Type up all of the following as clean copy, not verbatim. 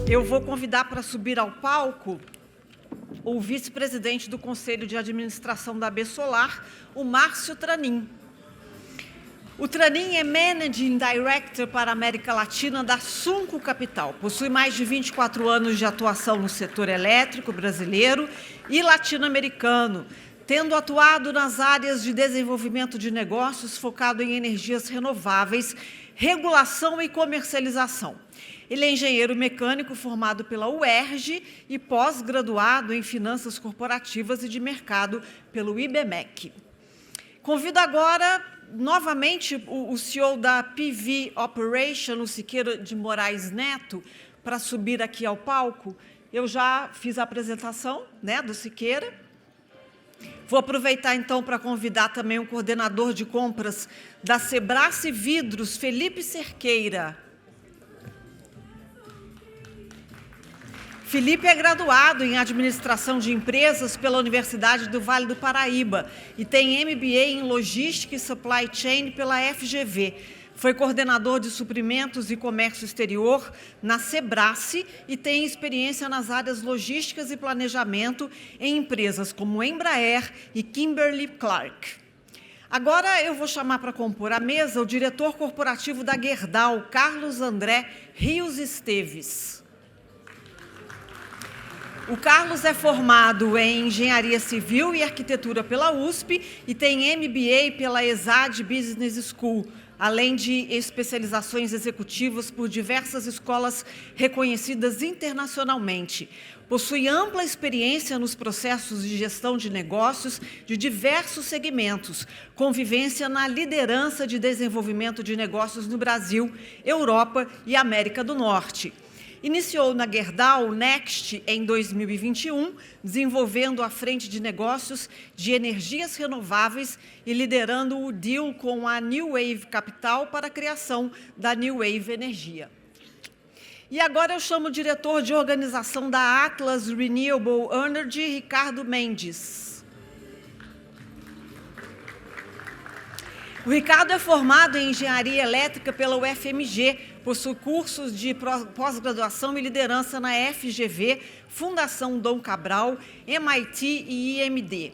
Eu vou convidar para subir ao palco o vice-presidente do Conselho de Administração da AB Solar, o Márcio Tranin. O Tranin é Managing Director para a América Latina da Sunco Capital. Possui mais de 24 anos de atuação no setor elétrico brasileiro e latino-americano, tendo atuado nas áreas de desenvolvimento de negócios focado em energias renováveis, regulação e comercialização. Ele é engenheiro mecânico formado pela UERJ e pós-graduado em finanças corporativas e de mercado pelo IBMEC. Convido agora, novamente, o CEO da PV Operation, o Siqueira de Moraes Neto, para subir aqui ao palco. Eu já fiz a apresentação, né, do Siqueira. Vou aproveitar, então, para convidar também o coordenador de compras da Sebrace Vidros, Felipe Cerqueira. Felipe é graduado em Administração de Empresas pela Universidade do Vale do Paraíba e tem MBA em Logística e Supply Chain pela FGV. Foi coordenador de suprimentos e comércio exterior na Sebrace e tem experiência nas áreas logísticas e planejamento em empresas como Embraer e Kimberly-Clark. Agora eu vou chamar para compor a mesa o diretor corporativo da Gerdau, Carlos André Rios Esteves. O Carlos é formado em Engenharia Civil e Arquitetura pela USP e tem MBA pela ESAD Business School, além de especializações executivas por diversas escolas reconhecidas internacionalmente. Possui ampla experiência nos processos de gestão de negócios de diversos segmentos, convivência na liderança de desenvolvimento de negócios no Brasil, Europa e América do Norte. Iniciou na Gerdau Next em 2021, desenvolvendo a frente de negócios de energias renováveis e liderando o deal com a New Wave Capital para a criação da New Wave Energia. E agora eu chamo o diretor de organização da Atlas Renewable Energy, Ricardo Mendes. O Ricardo é formado em Engenharia Elétrica pela UFMG, possui cursos de pós-graduação e liderança na FGV, Fundação Dom Cabral, MIT e IMD.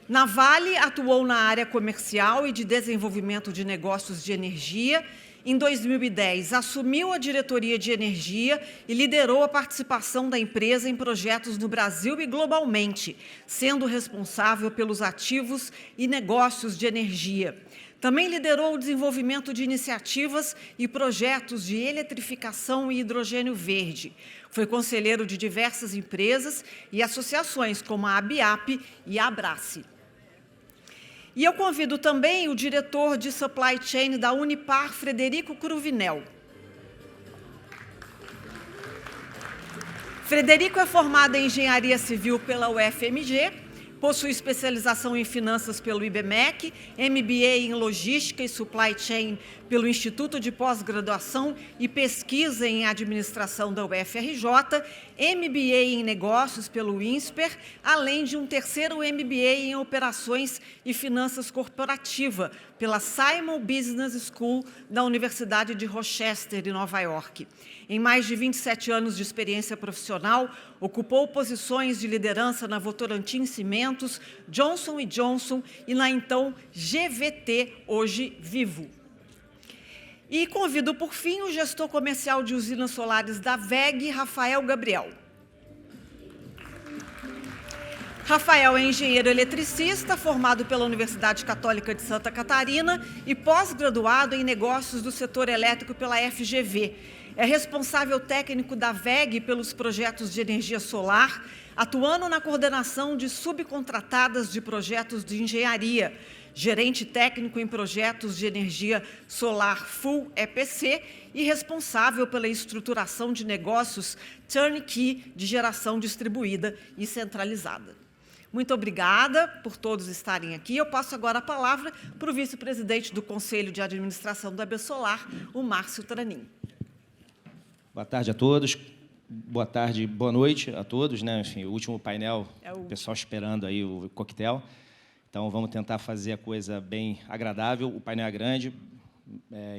Na Vale, atuou na área comercial e de desenvolvimento de negócios de energia. Em 2010, assumiu a diretoria de energia e liderou a participação da empresa em projetos no Brasil e globalmente, sendo responsável pelos ativos e negócios de energia. Também liderou o desenvolvimento de iniciativas e projetos de eletrificação e hidrogênio verde. Foi conselheiro de diversas empresas e associações, como a ABIAP e a Abrace. E eu convido também o diretor de Supply Chain da Unipar, Frederico Cruvinel. Frederico é formado em Engenharia Civil pela UFMG, possui especialização em finanças pelo IBMEC, MBA em Logística e Supply Chain pelo Instituto de Pós-Graduação e Pesquisa em Administração da UFRJ, MBA em Negócios pelo INSPER, além de um terceiro MBA em Operações e Finanças Corporativa pela Simon Business School da Universidade de Rochester, em Nova York. Em mais de 27 anos de experiência profissional, ocupou posições de liderança na Votorantim Cimentos, Johnson & Johnson e na então GVT, hoje Vivo. E convido, por fim, o gestor comercial de usinas solares da WEG, Rafael Gabriel. Rafael é engenheiro eletricista, formado pela Universidade Católica de Santa Catarina e pós-graduado em negócios do setor elétrico pela FGV. É responsável técnico da WEG pelos projetos de energia solar, atuando na coordenação de subcontratadas de projetos de engenharia, gerente técnico em projetos de energia solar Full EPC e responsável pela estruturação de negócios turnkey de geração distribuída e centralizada. Muito obrigada por todos estarem aqui. Eu passo agora a palavra para o vice-presidente do Conselho de Administração da AB Solar, o Márcio Tranin. Boa tarde a todos. Boa tarde, boa noite a todos, né? Enfim, o último painel, o pessoal esperando aí o coquetel. Então, vamos tentar fazer a coisa bem agradável. O painel é grande,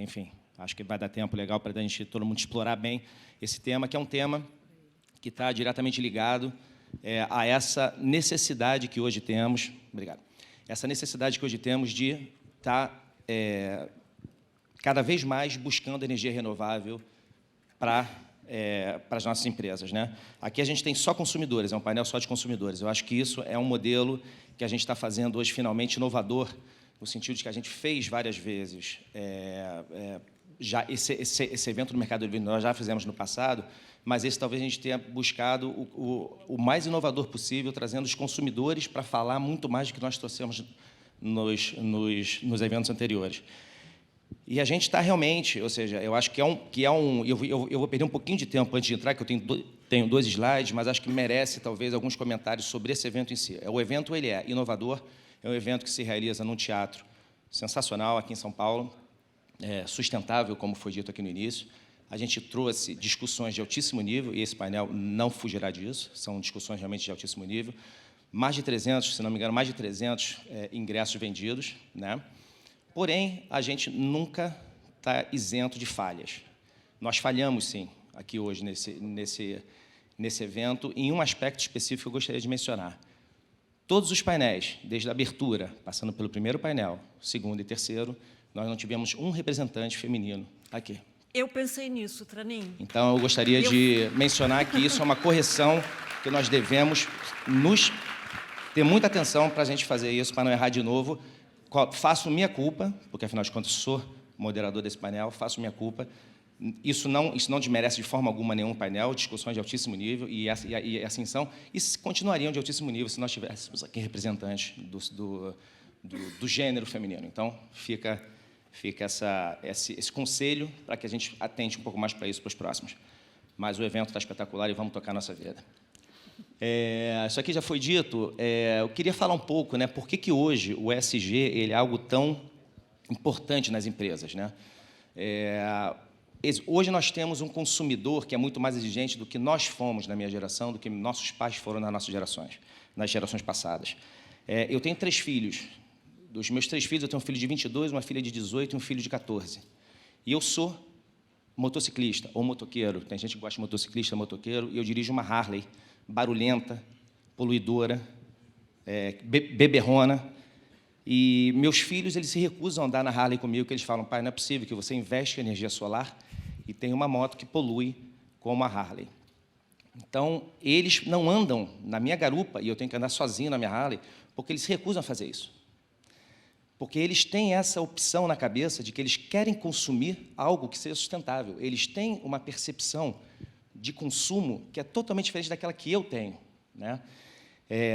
enfim, acho que vai dar tempo legal para a gente, todo mundo, explorar bem esse tema, que é um tema que está diretamente ligado a essa necessidade que hoje temos, obrigado, essa necessidade que hoje temos de estar cada vez mais buscando energia renovável para as nossas empresas, né? Aqui a gente tem só consumidores, é um painel só de consumidores. Eu acho que isso é um modelo que a gente está fazendo hoje finalmente inovador, no sentido de que a gente fez várias vezes já esse evento no Mercado Livre, nós já fizemos no passado, mas esse talvez a gente tenha buscado o mais inovador possível, trazendo os consumidores para falar muito mais do que nós trouxemos nos eventos anteriores. E a gente está realmente, ou seja, eu acho que eu vou perder um pouquinho de tempo antes de entrar, que eu tenho 2 slides, mas acho que merece, talvez, alguns comentários sobre esse evento em si. O evento ele é inovador, é um evento que se realiza num teatro sensacional aqui em São Paulo, sustentável, como foi dito aqui no início. A gente trouxe discussões de altíssimo nível, e esse painel não fugirá disso, são discussões realmente de altíssimo nível. Mais de 300, se não me engano, mais de 300 ingressos vendidos, né? Porém, a gente nunca está isento de falhas. Nós falhamos, sim, aqui hoje, nesse evento, em um aspecto específico que eu gostaria de mencionar. Todos os painéis, desde a abertura, passando pelo primeiro painel, segundo e terceiro, nós não tivemos um representante feminino aqui. Eu pensei nisso, Tranin. Então, eu gostaria de mencionar que isso é uma correção que nós devemos ter muita atenção para a gente fazer isso, para não errar de novo. Faço minha culpa, porque, afinal de contas, sou moderador desse painel, faço minha culpa. Isso não desmerece de forma alguma nenhum painel, discussões de altíssimo nível, e assim são, e continuariam de altíssimo nível se nós tivéssemos aqui representantes do gênero feminino. Então, fica esse conselho para que a gente atente um pouco mais para isso para os próximos. Mas o evento está espetacular e vamos tocar a nossa vida. Isso aqui já foi dito. Eu queria falar um pouco, né, por que hoje o ESG ele é algo tão importante nas empresas, né? Hoje nós temos um consumidor que é muito mais exigente do que nós fomos na minha geração, do que nossos pais foram nas gerações passadas. Eu tenho 3 filhos. Dos meus 3 filhos, eu tenho um filho de 22, uma filha de 18 e um filho de 14. E eu sou motociclista ou motoqueiro. Tem gente que gosta de motociclista, motoqueiro, e eu dirijo uma Harley barulhenta, poluidora, beberrona. E meus filhos, eles se recusam a andar na Harley comigo, porque eles falam: pai, não é possível que você investe em energia solar e tem uma moto que polui como a Harley. Então, eles não andam na minha garupa, e eu tenho que andar sozinho na minha Harley, porque eles se recusam a fazer isso. Porque eles têm essa opção na cabeça de que eles querem consumir algo que seja sustentável. Eles têm uma percepção de consumo que é totalmente diferente daquela que eu tenho, né?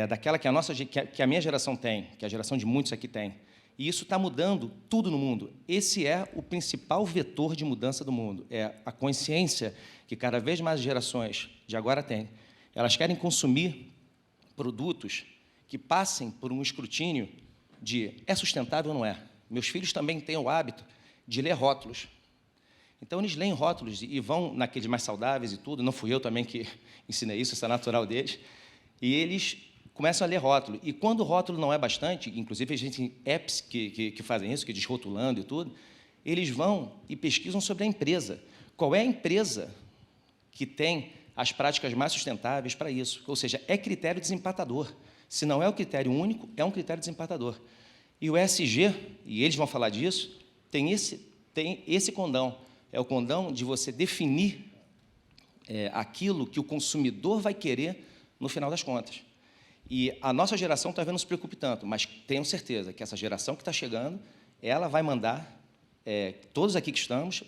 Daquela que a minha geração tem, que a geração de muitos aqui tem. E isso está mudando tudo no mundo. Esse é o principal vetor de mudança do mundo. É a consciência que cada vez mais gerações de agora têm. Elas querem consumir produtos que passem por um escrutínio de é sustentável ou não é. Meus filhos também têm o hábito de ler rótulos. Então, eles leem rótulos e vão naqueles mais saudáveis e tudo. Não fui eu também que ensinei isso, isso é natural deles. E eles começam a ler rótulo. E quando o rótulo não é bastante, inclusive a gente tem apps que fazem isso, que desrotulando e tudo, eles vão e pesquisam sobre a empresa. Qual é a empresa que tem as práticas mais sustentáveis para isso? Ou seja, é critério desempatador. Se não é o critério único, é um critério desempatador. E o ESG, e eles vão falar disso, tem esse condão. É o condão de você definir aquilo que o consumidor vai querer no final das contas. E a nossa geração talvez não se preocupe tanto, mas tenho certeza que essa geração que está chegando, ela vai mandar, todos aqui que estamos,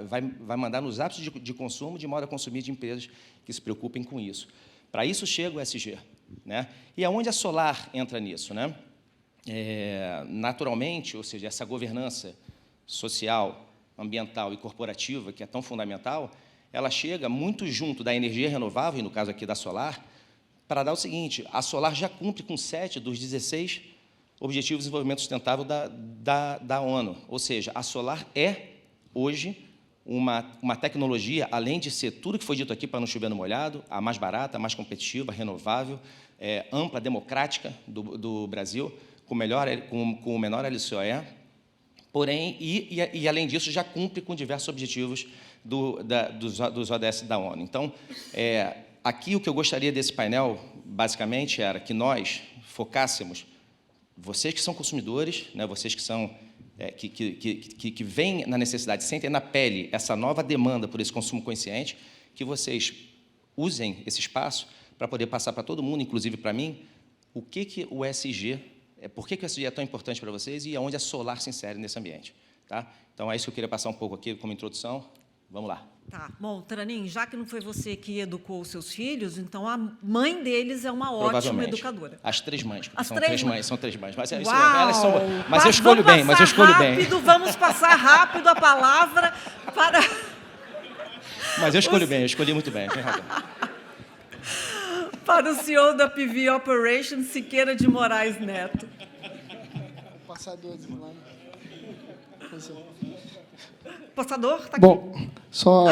vai mandar nos hábitos de consumo, de modo a consumir de empresas que se preocupem com isso. Para isso chega o ESG, né? E aonde a Solar entra nisso, né? Naturalmente, ou seja, essa governança social, ambiental e corporativa, que é tão fundamental, ela chega muito junto da energia renovável, e no caso aqui da Solar, para dar o seguinte: a Solar já cumpre com 7 dos 16 Objetivos de Desenvolvimento Sustentável da ONU. Ou seja, a Solar é, hoje, uma tecnologia, além de ser tudo que foi dito aqui para não chover no molhado, a mais barata, a mais competitiva, renovável, ampla, democrática do Brasil, com o menor LCOE, Porém, e além disso, já cumpre com diversos objetivos dos ODS da ONU. Então, aqui o que eu gostaria desse painel, basicamente, era que nós focássemos, vocês que são consumidores, né, vocês que são que veem na necessidade, sentem na pele essa nova demanda por esse consumo consciente, que vocês usem esse espaço para poder passar para todo mundo, inclusive para mim, o que o ESG, por que o ESG é tão importante para vocês e aonde a Solar se insere nesse ambiente. Tá? Então, é isso que eu queria passar um pouco aqui como introdução. Vamos lá. Tá. Bom, Tranin, já que não foi você que educou os seus filhos, então a mãe deles é uma ótima educadora. As 3 mães, porque são três mães. Mas, mas eu escolho bem, Vamos passar rápido a palavra para... Mas eu escolhi bem, eu escolhi muito bem, tem razão. Para o CEO da PV Operations, Siqueira de Moraes Neto. Passador, Passador, está aqui. Bom, só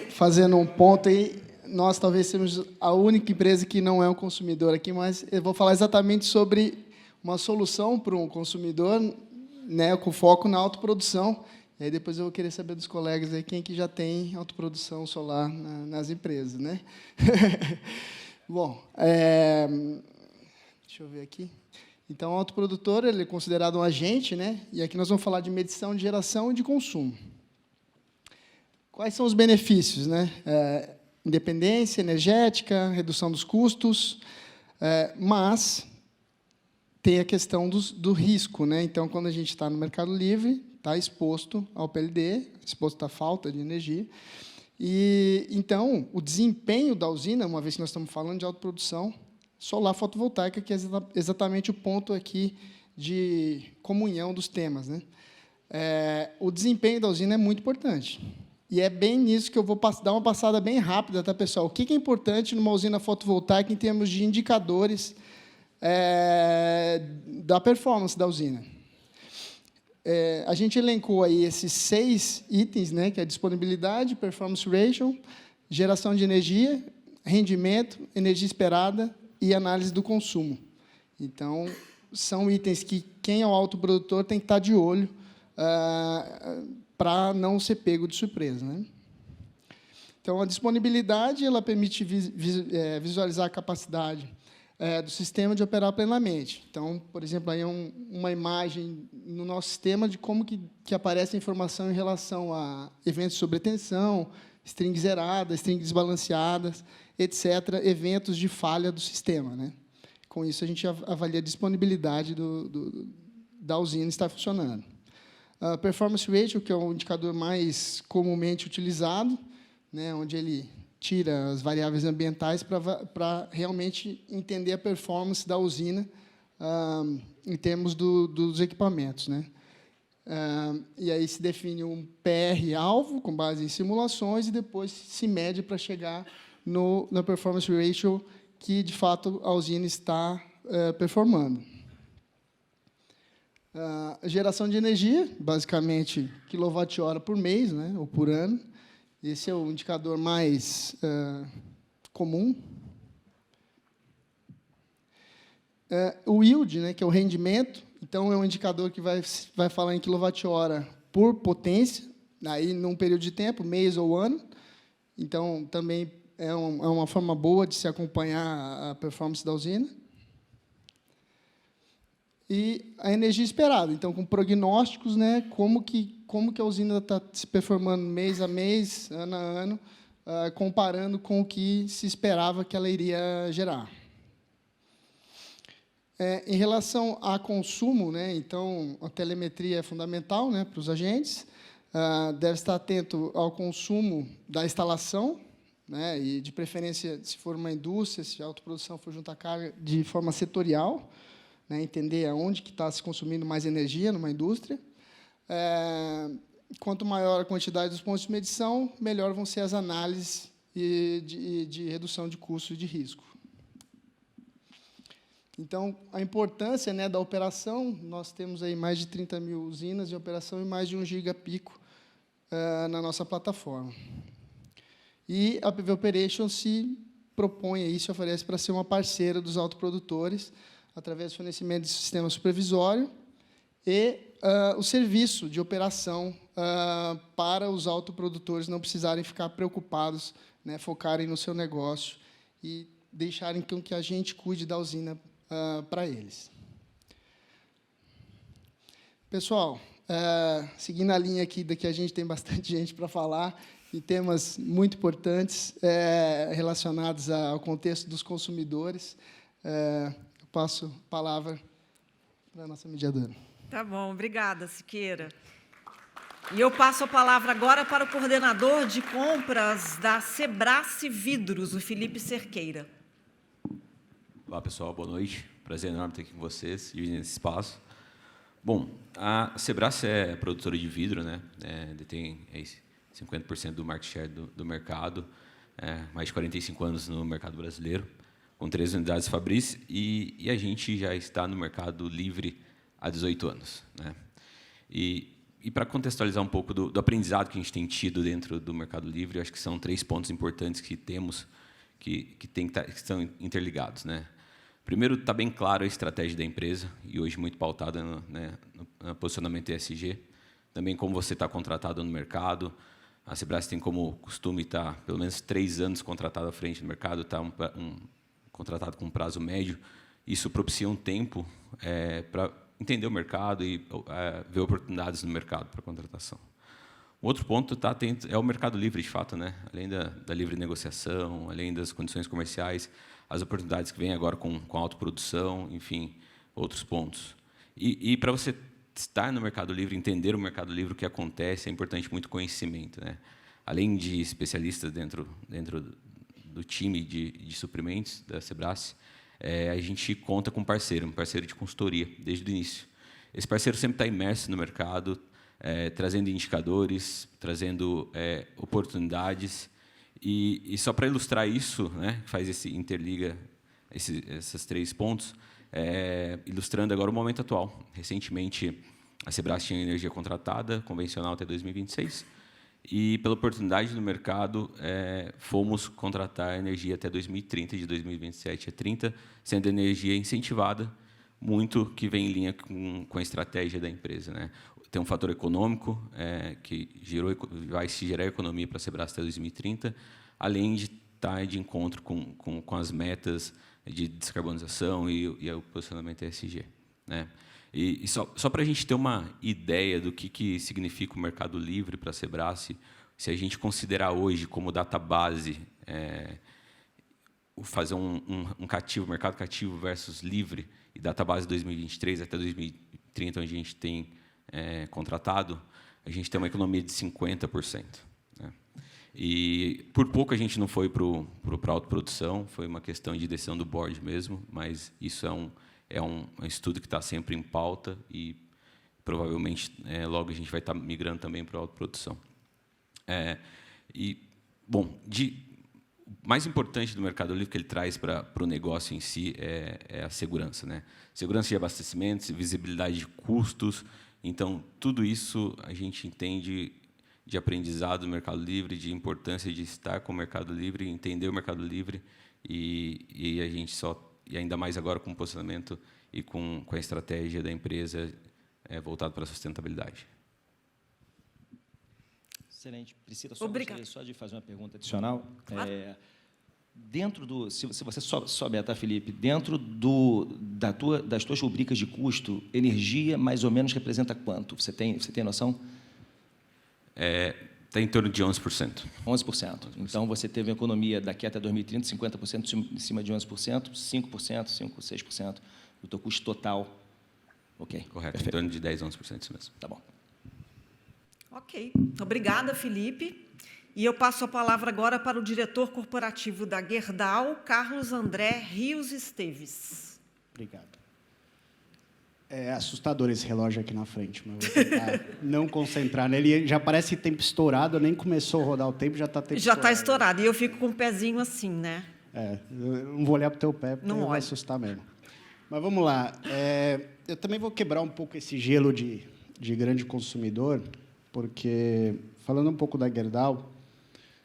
fazendo um ponto aí, nós talvez sejamos a única empresa que não é um consumidor aqui, mas eu vou falar exatamente sobre uma solução para um consumidor, né, com foco na autoprodução. E aí depois eu vou querer saber dos colegas aí quem que já tem autoprodução solar nas empresas, né? Bom, deixa eu ver aqui. Então, o autoprodutor ele é considerado um agente, né? E aqui nós vamos falar de medição de geração e de consumo. Quais são os benefícios, né? Independência energética, redução dos custos, mas tem a questão do risco, né? Então, quando a gente está no Mercado Livre, está exposto ao PLD, exposto à falta de energia. E, então, o desempenho da usina, uma vez que nós estamos falando de autoprodução solar fotovoltaica, que é exatamente o ponto aqui de comunhão dos temas, né? O desempenho da usina é muito importante. E é bem nisso que eu vou dar uma passada bem rápida, tá, pessoal? O que é importante numa usina fotovoltaica em termos de indicadores da performance da usina? A gente elencou aí esses 6 itens, né, que é disponibilidade, performance ratio, geração de energia, rendimento, energia esperada e análise do consumo. Então, são itens que quem é o autoprodutor tem que estar de olho para não ser pego de surpresa, né? Então, a disponibilidade ela permite visualizar a capacidade do sistema de operar plenamente. Então, por exemplo, aí uma imagem no nosso sistema de como que aparece a informação em relação a eventos de sobretensão, string zerada, string desbalanceadas, etc., eventos de falha do sistema, né? Com isso, a gente avalia a disponibilidade da usina estar funcionando. Performance ratio, que é o indicador mais comumente utilizado, né, onde ele tira as variáveis ambientais para realmente entender a performance da usina em termos dos equipamentos, né? E aí se define um PR-alvo com base em simulações e depois se mede para chegar na performance ratio que, de fato, a usina está performando. Geração de energia, basicamente, quilowatt-hora por mês, né, ou por ano. Esse é o indicador mais comum. O yield, né, que é o rendimento, então, é um indicador que vai falar em quilowatt-hora por potência, aí, num período de tempo, mês ou ano. Então, também é uma forma boa de se acompanhar a performance da usina. E a energia esperada, então, com prognósticos, né, como que a usina está se performando mês a mês, ano a ano, comparando com o que se esperava que ela iria gerar. Em relação a consumo, né, então, a telemetria é fundamental, né, para os agentes. Deve estar atento ao consumo da instalação, né, e, de preferência, se for uma indústria, se a autoprodução for junto à carga, de forma setorial, né, entender aonde que está se consumindo mais energia numa indústria. Quanto maior a quantidade dos pontos de medição, melhor vão ser as análises de redução de custos e de risco. Então, a importância, né, da operação, nós temos aí mais de 30 mil usinas de operação e mais de 1 gigapico na nossa plataforma. E a PV Operations se propõe aí, se oferece para ser uma parceira dos autoprodutores, através do fornecimento de sistema supervisório e o serviço de operação para os autoprodutores não precisarem ficar preocupados, né, focarem no seu negócio e deixarem com que a gente cuide da usina para eles. Pessoal, seguindo a linha aqui, daqui a gente tem bastante gente para falar, e temas muito importantes relacionados ao contexto dos consumidores. Eu passo a palavra para a nossa mediadora. Tá bom, obrigada, Siqueira. E eu passo a palavra agora para o coordenador de compras da Sebrace Vidros, o Felipe Cerqueira. Olá, pessoal, boa noite. Prazer enorme estar aqui com vocês, dividindo esse espaço. Bom, a Sebrace é produtora de vidro, né? Detém 50% do market share do mercado, mais de 45 anos no mercado brasileiro, com 13 unidades Fabris, e a gente já está no mercado livre há 18 anos, né? E para contextualizar um pouco do aprendizado que a gente tem tido dentro do Mercado Livre, eu acho que são 3 pontos importantes que temos que estão interligados, né? Primeiro, está bem claro a estratégia da empresa, e hoje muito pautada no posicionamento ESG. Também como você está contratado no mercado. A Sebrace tem como costume estar pelo menos 3 anos contratado à frente do mercado, está contratado com prazo médio. Isso propicia um tempo para entender o mercado e ver oportunidades no mercado para contratação. Um outro ponto tá atento é o Mercado Livre, de fato, né? Além da livre negociação, além das condições comerciais, as oportunidades que vêm agora com a autoprodução, enfim, outros pontos. E para você estar no Mercado Livre, entender o Mercado Livre, o que acontece, é importante muito conhecimento, né? Além de especialistas dentro do time de suprimentos da Sebrace, a gente conta com um parceiro de consultoria, desde o início. Esse parceiro sempre está imerso no mercado, trazendo indicadores, trazendo oportunidades. E só para ilustrar isso, né, faz interliga esses 3 pontos, ilustrando agora o momento atual. Recentemente, a Sebrace tinha energia contratada, convencional até 2026, e, pela oportunidade do mercado, fomos contratar energia até 2030, de 2027 a 30, sendo energia incentivada, muito que vem em linha com a estratégia da empresa, né? Tem um fator econômico que vai se gerar economia para a Sebrace até 2030, além de estar de encontro com as metas de descarbonização e o posicionamento ESG, né? E só para a gente ter uma ideia do que significa o Mercado Livre para a Sebrace, se a gente considerar hoje como database fazer um cativo, mercado cativo versus livre, e database 2023 até 2030, onde a gente tem contratado, a gente tem uma economia de 50%. Né? E, por pouco, a gente não foi para a autoprodução, foi uma questão de decisão do board mesmo, mas isso é um estudo que está sempre em pauta e, provavelmente, logo a gente vai estar migrando também para a autoprodução. Bom, o mais importante do Mercado Livre que ele traz para o negócio em si é a segurança, né? Segurança de abastecimento, visibilidade de custos. Então, tudo isso a gente entende de aprendizado do Mercado Livre, de importância de estar com o Mercado Livre, entender o Mercado Livre, e a gente e ainda mais agora com o posicionamento e com a estratégia da empresa voltado para a sustentabilidade. Excelente. Priscila, gostaria só de fazer uma pergunta adicional. Claro. Se você souber, tá, Felipe, dentro das tuas rubricas de custo, energia mais ou menos representa quanto? Você tem noção? Está em torno de 11%. 11%. Então, você teve uma economia daqui até 2030, 50% em cima de 11%, 5%, 6% do teu custo total. Ok. Correto. Perfeito. Em torno de 10, 11%, isso mesmo. Tá bom. Ok. Obrigada, Felipe. E eu passo a palavra agora para o diretor corporativo da Gerdau, Carlos André Rios Esteves. Obrigado. É assustador esse relógio aqui na frente, mas vou tentar não concentrar nele. Ele já parece tempo estourado, nem começou a rodar o tempo, já está tempo estourado. Já está estourado, e eu fico com o pezinho assim, né? Eu não vou olhar para o teu pé, porque vai assustar mesmo. Mas vamos lá. Eu também vou quebrar um pouco esse gelo de grande consumidor, porque, falando um pouco da Gerdau,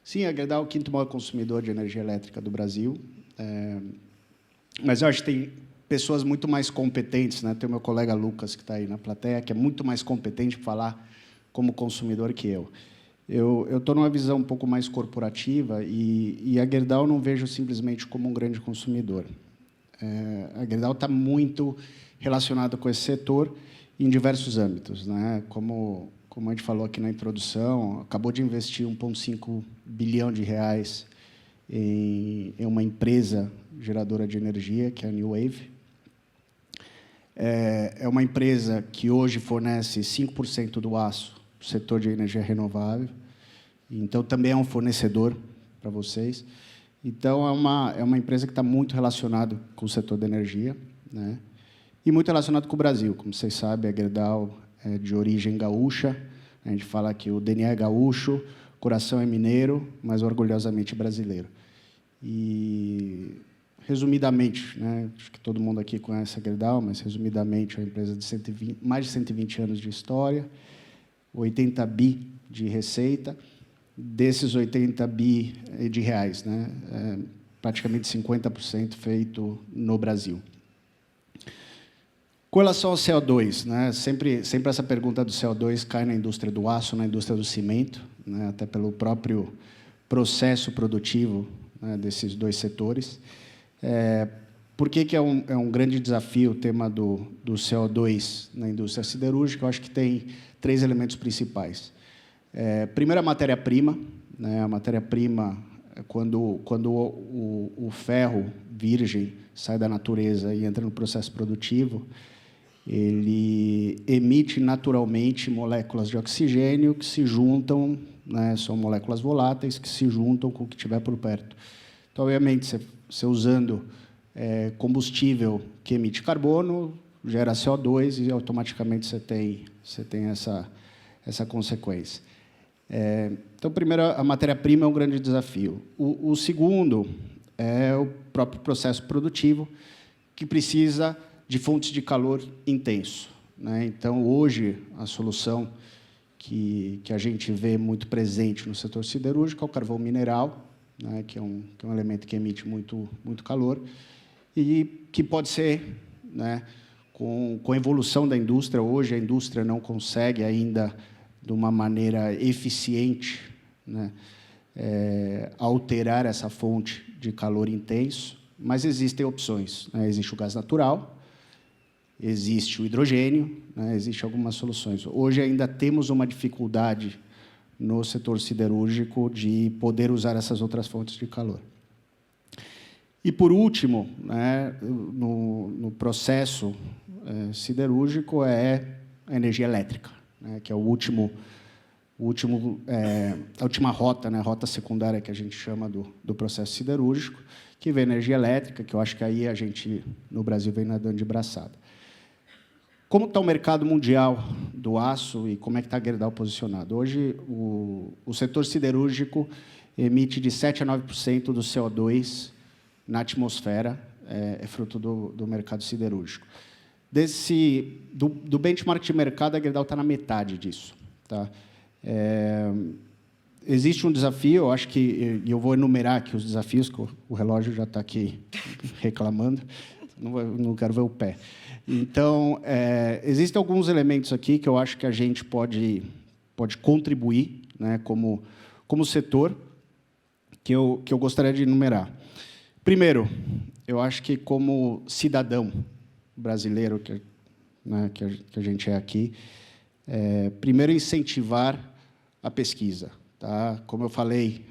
sim, a Gerdau é o 5º maior consumidor de energia elétrica do Brasil, mas eu acho que tem pessoas muito mais competentes, né? Tem o meu colega Lucas, que está aí na plateia, que é muito mais competente para falar como consumidor que eu. Eu estou numa visão um pouco mais corporativa e a Gerdau não vejo simplesmente como um grande consumidor. A Gerdau está muito relacionada com esse setor em diversos âmbitos, né? Como a gente falou aqui na introdução, acabou de investir 1,5 bilhão de reais em uma empresa geradora de energia, que é a New Wave. É uma empresa que hoje fornece 5% do aço para o setor de energia renovável. Então, também é um fornecedor para vocês. Então, é uma empresa que está muito relacionada com o setor da energia, né? E muito relacionado com o Brasil. Como vocês sabem, a Gerdau é de origem gaúcha. A gente fala que o DNA é gaúcho, o coração é mineiro, mas orgulhosamente brasileiro. E, resumidamente, né, acho que todo mundo aqui conhece a Gerdau, mas, resumidamente, é uma empresa de mais de 120 anos de história, 80 bi de receita. Desses 80 bi de reais, né, praticamente 50% feito no Brasil. Com relação ao CO2, né, sempre essa pergunta do CO2 cai na indústria do aço, na indústria do cimento, né, até pelo próprio processo produtivo, né, desses dois setores. Por que é um grande desafio o tema do CO2 na indústria siderúrgica? Eu acho que tem 3 elementos principais. Primeiro, a matéria-prima, né? A matéria-prima, quando o ferro virgem sai da natureza e entra no processo produtivo, ele emite naturalmente moléculas de oxigênio que se juntam, né? São moléculas voláteis que se juntam com o que tiver por perto. Então, obviamente, você usando combustível que emite carbono, gera CO2 e automaticamente você tem essa consequência. Então, primeiro, a matéria-prima é um grande desafio. O segundo é o próprio processo produtivo, que precisa de fontes de calor intenso, né? Então, hoje, a solução que a gente vê muito presente no setor siderúrgico é o carvão mineral, né? Que é um elemento que emite muito calor e que pode ser, né, com a evolução da indústria. Hoje, a indústria não consegue ainda, de uma maneira eficiente, né, alterar essa fonte de calor intenso, mas existem opções, né? Existe o gás natural, existe o hidrogênio, né? Existem algumas soluções. Hoje ainda temos uma dificuldade no setor siderúrgico de poder usar essas outras fontes de calor. E, por último, né, no processo siderúrgico, é a energia elétrica, né, que é a última rota, né, a rota secundária que a gente chama do processo siderúrgico, que vem a energia elétrica, que eu acho que aí a gente, no Brasil, vem nadando de braçada. Como está o mercado mundial do aço e como é que está a Gerdau posicionado? Hoje, o setor siderúrgico emite de 7% a 9% do CO2 na atmosfera, é fruto do mercado siderúrgico. Do benchmark de mercado, a Gerdau está na metade disso, tá? Existe um desafio, eu acho que eu vou enumerar aqui os desafios, que o relógio já está aqui reclamando, não quero ver o pé. Então, existem alguns elementos aqui que eu acho que a gente pode contribuir, né, como setor, que eu gostaria de enumerar. Primeiro, eu acho que, como cidadão brasileiro que a gente é aqui, primeiro, incentivar a pesquisa. Tá? Como eu falei,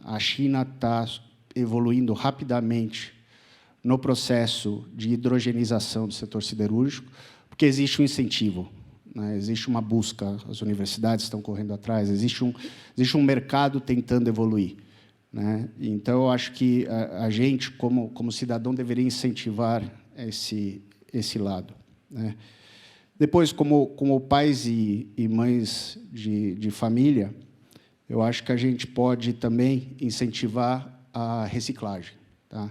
a China está evoluindo rapidamente no processo de hidrogenização do setor siderúrgico, porque existe um incentivo, né? Existe uma busca, as universidades estão correndo atrás, existe um mercado tentando evoluir, né? Então, eu acho que a gente, como cidadão, deveria incentivar esse lado, né? Depois, como pais e mães de família, eu acho que a gente pode também incentivar a reciclagem. Tá?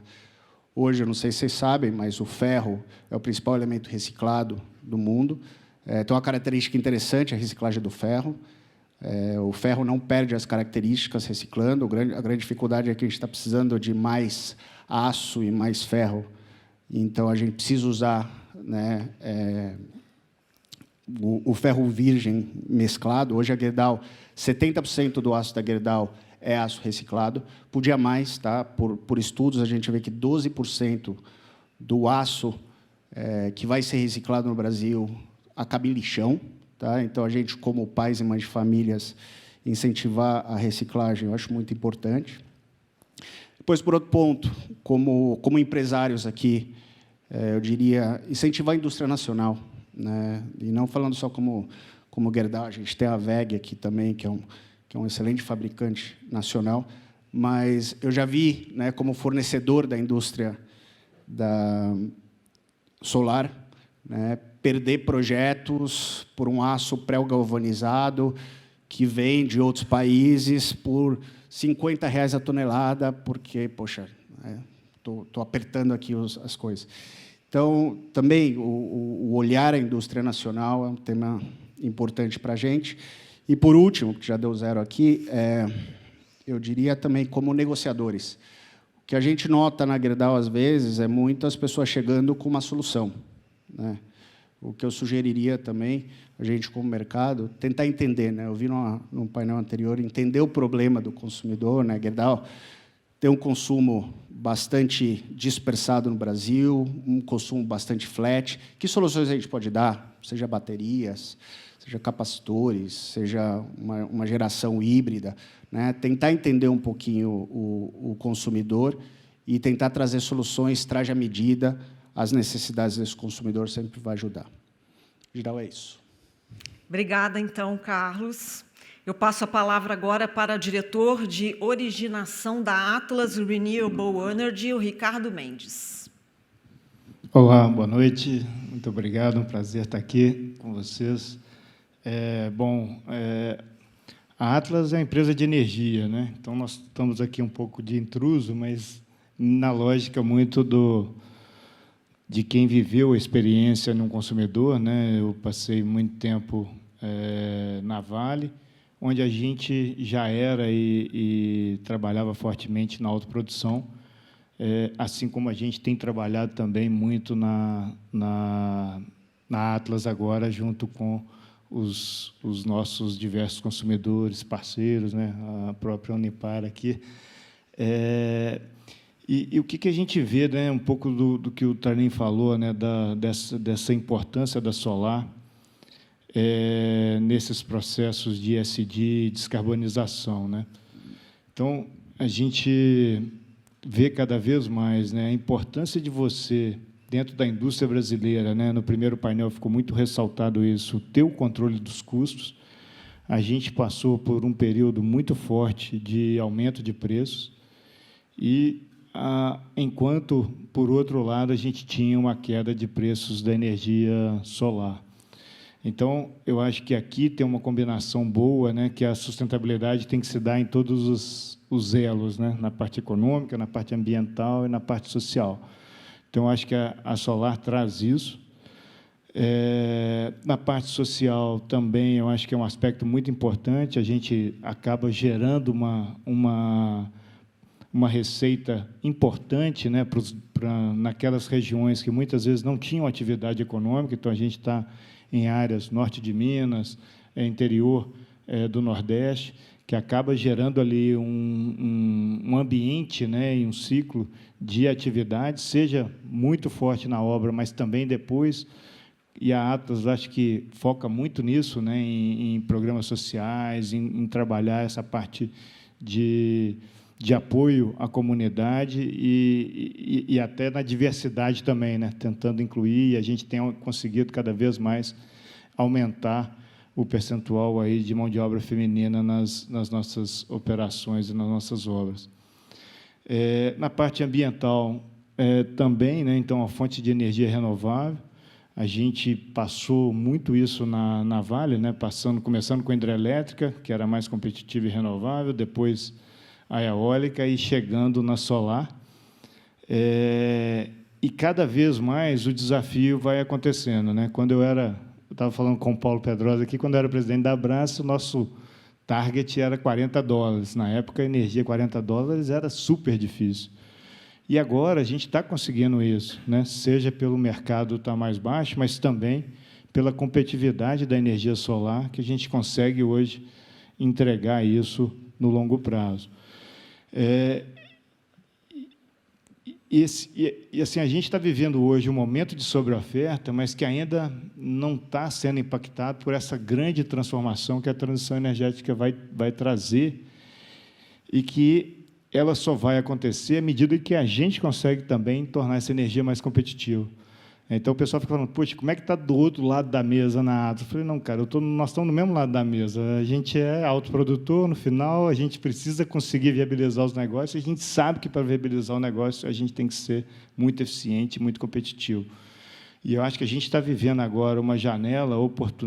Hoje, eu não sei se vocês sabem, mas o ferro é o principal elemento reciclado do mundo. Tem uma característica interessante, a reciclagem do ferro. O ferro não perde as características reciclando. A grande dificuldade é que a gente está precisando de mais aço e mais ferro Então, a gente precisa usar, né, o ferro virgem mesclado. Hoje, a Gerdau, 70% do aço da Gerdau é aço reciclado. Podia mais, tá? Por estudos, a gente vê que 12% do aço que vai ser reciclado no Brasil acaba em lixão. Tá? Então, a gente, como pais e mães de famílias, incentivar a reciclagem, eu acho muito importante. Depois, por outro ponto, como empresários aqui, eu diria, incentivar a indústria nacional, né? E não falando só como Gerdau, a gente tem a WEG aqui também, que é um excelente fabricante nacional, mas eu já vi, né, como fornecedor da indústria da solar, né, perder projetos por um aço pré-galvanizado que vem de outros países por R$50 a tonelada, porque, poxa, estou apertando aqui as coisas. Então, também, o olhar à indústria nacional é um tema importante para a gente. E, por último, que já deu 0 aqui, eu diria também como negociadores. O que a gente nota na Gerdau, às vezes, é muitas pessoas chegando com uma solução, né? O que eu sugeriria também, a gente, como mercado, tentar entender, né? Eu vi num painel anterior, entender o problema do consumidor, né? Gerdau tem um consumo bastante dispersado no Brasil, um consumo bastante flat. Que soluções a gente pode dar? Seja baterias, seja capacitores, seja uma geração híbrida, né? Tentar entender um pouquinho o consumidor e tentar trazer soluções, traje à medida, as necessidades desse consumidor sempre vai ajudar. Em geral, é isso. Obrigada, então, Carlos. Eu passo a palavra agora para o diretor de originação da Atlas Renewable Energy, o Ricardo Mendes. Olá, boa noite. Muito obrigado, um prazer estar aqui com vocês. A Atlas é uma empresa de energia, né? Então, nós estamos aqui um pouco de intruso, mas na lógica muito de quem viveu a experiência num consumidor, né? Eu passei muito tempo na Vale, onde a gente já era e trabalhava fortemente na autoprodução, assim como a gente tem trabalhado também muito na Atlas agora, junto com os nossos diversos consumidores, parceiros, né? A própria Unipar aqui. E o que a gente vê, né, um pouco do que o Tranin falou, né, dessa importância da solar nesses processos de ESG e descarbonização, né? Então, a gente vê cada vez mais, né, a importância de você, dentro da indústria brasileira, né, no primeiro painel ficou muito ressaltado isso, ter o controle dos custos. A gente passou por um período muito forte de aumento de preços e enquanto, por outro lado, a gente tinha uma queda de preços da energia solar. Então, eu acho que aqui tem uma combinação boa, né, que a sustentabilidade tem que se dar em todos os elos, né, na parte econômica, na parte ambiental e na parte social. Então, eu acho que a solar traz isso. Na parte social também, eu acho que é um aspecto muito importante, a gente acaba gerando uma receita importante, né, naquelas regiões que muitas vezes não tinham atividade econômica. Então, a gente está em áreas norte de Minas, interior do Nordeste, que acaba gerando ali um ambiente, né, e um ciclo de atividade, seja muito forte na obra, mas também depois. E a Atlas, acho que foca muito nisso, né, em programas sociais, em trabalhar essa parte de apoio à comunidade e até na diversidade também, né? Tentando incluir, e a gente tem conseguido cada vez mais aumentar o percentual aí de mão de obra feminina nas nossas operações e nas nossas obras. Na parte ambiental também, né? Então, a fonte de energia renovável, a gente passou muito isso na Vale, né? Começando com a hidrelétrica, que era mais competitiva e renovável, depois a eólica e chegando na solar. E cada vez mais o desafio vai acontecendo, né? Quando eu estava falando com o Paulo Pedrosa aqui, quando eu era presidente da Braskem, o nosso target era $40. Na época, a energia $40 era super difícil. E agora a gente está conseguindo isso, né? Seja pelo mercado estar mais baixo, mas também pela competitividade da energia solar, que a gente consegue hoje entregar isso no longo prazo. E assim, a gente está vivendo hoje um momento de sobreoferta, mas que ainda não está sendo impactado por essa grande transformação que a transição energética vai trazer, e que ela só vai acontecer à medida que a gente consegue também tornar essa energia mais competitiva. Então, o pessoal fica falando, poxa, como é que está do outro lado da mesa na Atlas? Eu falei, não, cara, nós estamos no mesmo lado da mesa. A gente é autoprodutor, no final, a gente precisa conseguir viabilizar os negócios, a gente sabe que, para viabilizar o negócio, a gente tem que ser muito eficiente, muito competitivo. E eu acho que a gente está vivendo agora uma janela,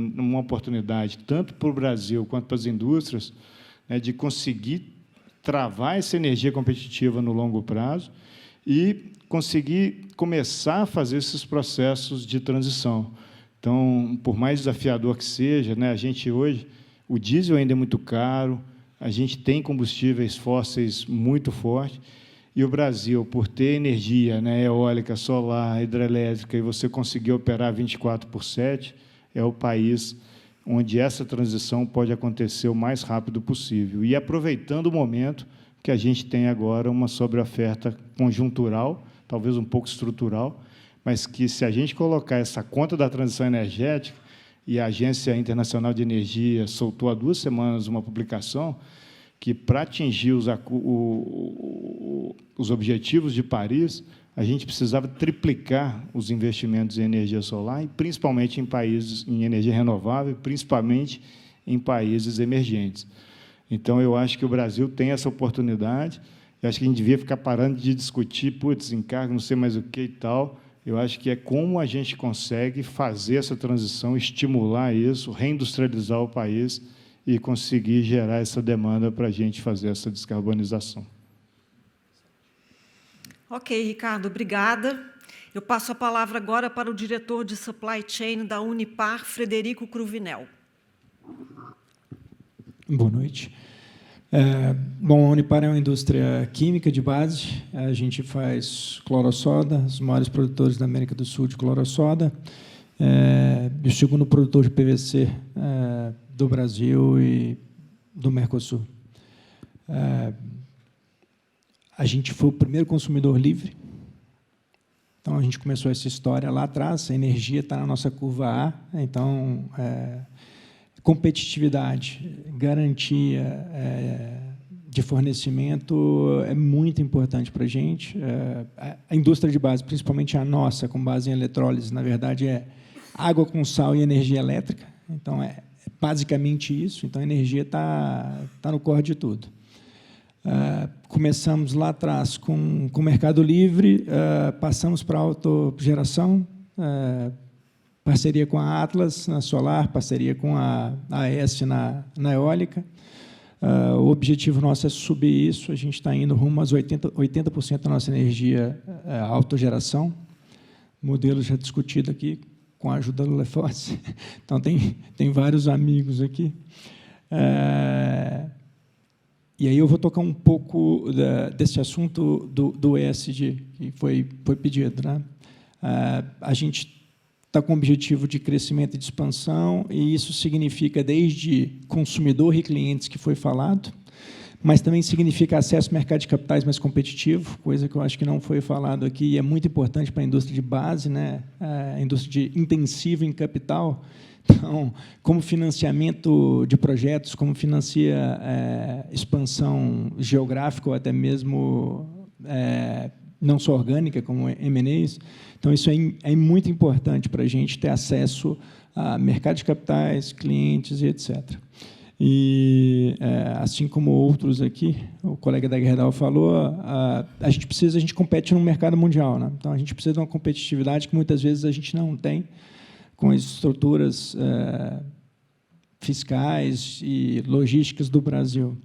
uma oportunidade, tanto para o Brasil quanto para as indústrias, né, de conseguir travar essa energia competitiva no longo prazo e conseguir começar a fazer esses processos de transição. Então, por mais desafiador que seja, né, a gente hoje, o diesel ainda é muito caro, a gente tem combustíveis fósseis muito fortes, e o Brasil, por ter energia, né, eólica, solar, hidrelétrica, e você conseguir operar 24/7, é o país onde essa transição pode acontecer o mais rápido possível. E aproveitando o momento que a gente tem agora uma sobreoferta conjuntural, talvez um pouco estrutural, mas que, se a gente colocar essa conta da transição energética, e a Agência Internacional de Energia soltou há 2 semanas uma publicação que, para atingir os objetivos de Paris, a gente precisava triplicar os investimentos em energia solar, e principalmente em países em energia renovável, principalmente em países emergentes. Então, eu acho que o Brasil tem essa oportunidade. Eu acho que a gente devia ficar parando de discutir, putz, encargo, não sei mais o que e tal. Eu acho que é como a gente consegue fazer essa transição, estimular isso, reindustrializar o país e conseguir gerar essa demanda para a gente fazer essa descarbonização. Ok, Ricardo, obrigada. Eu passo a palavra agora para o diretor de Supply Chain da Unipar, Frederico Cruvinel. Boa noite. Bom, a Unipar é uma indústria química de base. A gente faz cloro-soda, os maiores produtores da América do Sul de cloro-soda, e o segundo produtor de PVC do Brasil e do Mercosul. A gente foi o primeiro consumidor livre. Então, a gente começou essa história lá atrás. A energia está na nossa curva A. Então, competitividade, garantia de fornecimento é muito importante para a gente. A indústria de base, principalmente a nossa, com base em eletrólise, na verdade, é água com sal e energia elétrica. Então, é basicamente isso. Então, a energia está no core de tudo. Começamos lá atrás com o Mercado Livre, passamos para a autogeração, parceria com a Atlas na solar, parceria com a AES na eólica. O objetivo nosso é subir isso, a gente está indo rumo às 80% da nossa energia autogeração, modelo já discutido aqui com a ajuda do Leforce, então tem vários amigos aqui. E aí eu vou tocar um pouco desse assunto do ESG, que foi pedido, né? A gente está com o objetivo de crescimento e de expansão, e isso significa desde consumidor e clientes, que foi falado, mas também significa acesso ao mercado de capitais mais competitivo, coisa que eu acho que não foi falado aqui, e é muito importante para a indústria de base, né? A indústria intensiva em capital. Então, como financiamento de projetos, como financia expansão geográfica ou até mesmo não só orgânica, como M&As. Então, isso é muito importante para a gente ter acesso a mercado de capitais, clientes e etc. E, assim como outros aqui, o colega da Gerdau falou, a gente compete no mercado mundial, né? Então, a gente precisa de uma competitividade que muitas vezes a gente não tem, com as estruturas fiscais e logísticas do Brasil.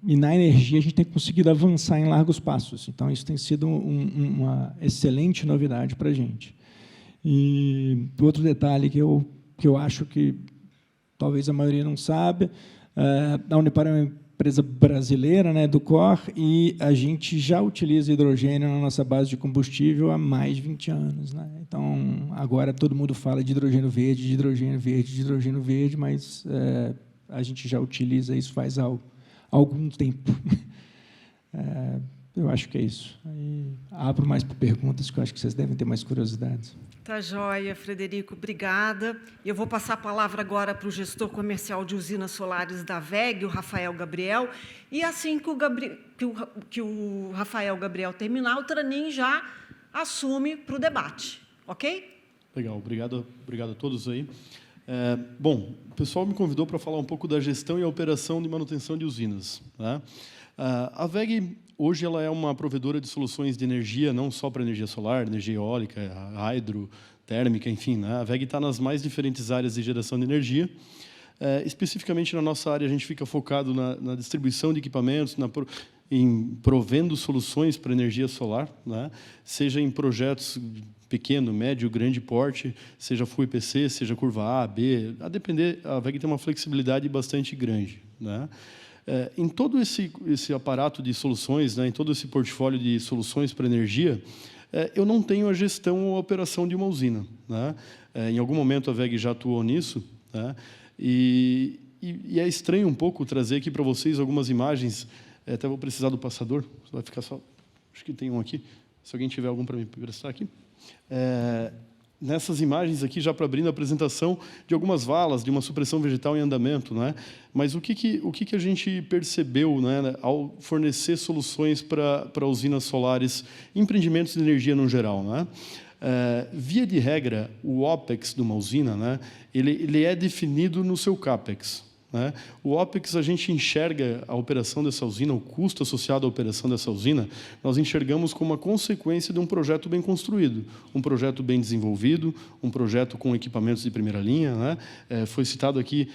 E na energia a gente tem conseguido avançar em largos passos. Então, isso tem sido uma excelente novidade para a gente. E outro detalhe que eu acho que talvez a maioria não sabe, a Unipar é empresa brasileira, né, do COR, e a gente já utiliza hidrogênio na nossa base de combustível há mais de 20 anos. Né? Então, agora todo mundo fala de hidrogênio verde, de hidrogênio verde, de hidrogênio verde, mas a gente já utiliza isso faz algum tempo. Eu acho que é isso. Aí, abro mais para perguntas, que eu acho que vocês devem ter mais curiosidades. Tá joia, Frederico, obrigada. Eu vou passar a palavra agora para o gestor comercial de usinas solares da WEG, o Rafael Gabriel, e assim que o Rafael Gabriel terminar, o Tranin já assume para o debate, ok? Legal, obrigado a todos aí. Bom, o pessoal me convidou para falar um pouco da gestão e a operação de manutenção de usinas. Né? A WEG, hoje, ela é uma provedora de soluções de energia, não só para energia solar, energia eólica, hidro, térmica, enfim. Né? A WEG está nas mais diferentes áreas de geração de energia. Especificamente, na nossa área, a gente fica focado na distribuição de equipamentos, em provendo soluções para energia solar, né? Seja em projetos pequeno, médio, grande porte, seja Full IPC, seja curva A, B, a depender, a WEG tem uma flexibilidade bastante grande. Né? Em todo esse aparato de soluções, né, em todo esse portfólio de soluções para energia, eu não tenho a gestão ou a operação de uma usina. Né? Em algum momento a WEG já atuou nisso, né? E é estranho um pouco trazer aqui para vocês algumas imagens. Até vou precisar do passador, vai ficar só. Acho que tem um aqui. Se alguém tiver algum para me prestar aqui. Nessas imagens aqui, já para abrir a apresentação de algumas valas, de uma supressão vegetal em andamento. Né? Mas o que a gente percebeu, né, ao fornecer soluções para usinas solares, empreendimentos de energia no geral? Né? Via de regra, o OPEX de uma usina, né, ele é definido no seu CAPEX. Né? O OPEX, a gente enxerga a operação dessa usina, o custo associado à operação dessa usina, nós enxergamos como uma consequência de um projeto bem construído, um projeto bem desenvolvido, um projeto com equipamentos de primeira linha. Né? Foi citado aqui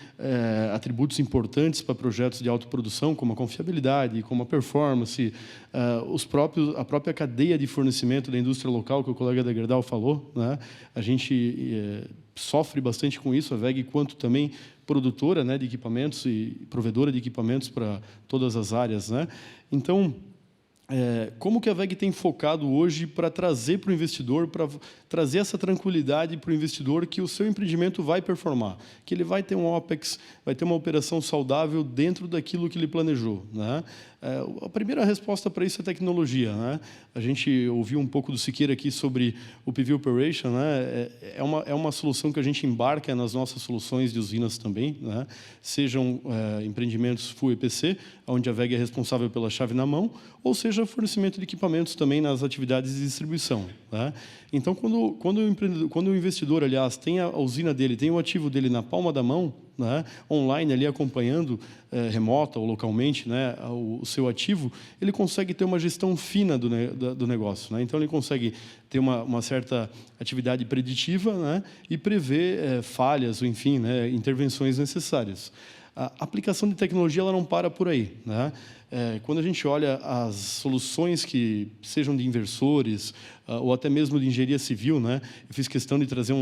atributos importantes para projetos de autoprodução, como a confiabilidade, como a performance, a própria cadeia de fornecimento da indústria local, que o colega da Gerdau falou. Né? A gente sofre bastante com isso, a WEG, quanto também produtora, né, de equipamentos e provedora de equipamentos para todas as áreas. Né? Então, como que a WEG tem focado hoje para trazer para o investidor, para trazer essa tranquilidade para o investidor que o seu empreendimento vai performar, que ele vai ter um OPEX, vai ter uma operação saudável dentro daquilo que ele planejou. Né? A primeira resposta para isso é tecnologia. Né? A gente ouviu um pouco do Siqueira aqui sobre o PV Operation. Né? É uma solução que a gente embarca nas nossas soluções de usinas também. Né? Sejam empreendimentos Full EPC, onde a WEG é responsável pela chave na mão, ou seja, fornecimento de equipamentos também nas atividades de distribuição. Né? Então, quando o investidor, aliás, tem a usina dele, tem o ativo dele na palma da mão, né, online, ali acompanhando, remota ou localmente, né, o seu ativo, ele consegue ter uma gestão fina do negócio. Né? Então, ele consegue ter uma certa atividade preditiva, né, e prever falhas, ou, enfim, né, intervenções necessárias. A aplicação de tecnologia ela não para por aí. Né? Quando a gente olha as soluções que sejam de inversores ou até mesmo de engenharia civil, né? Eu fiz questão de trazer,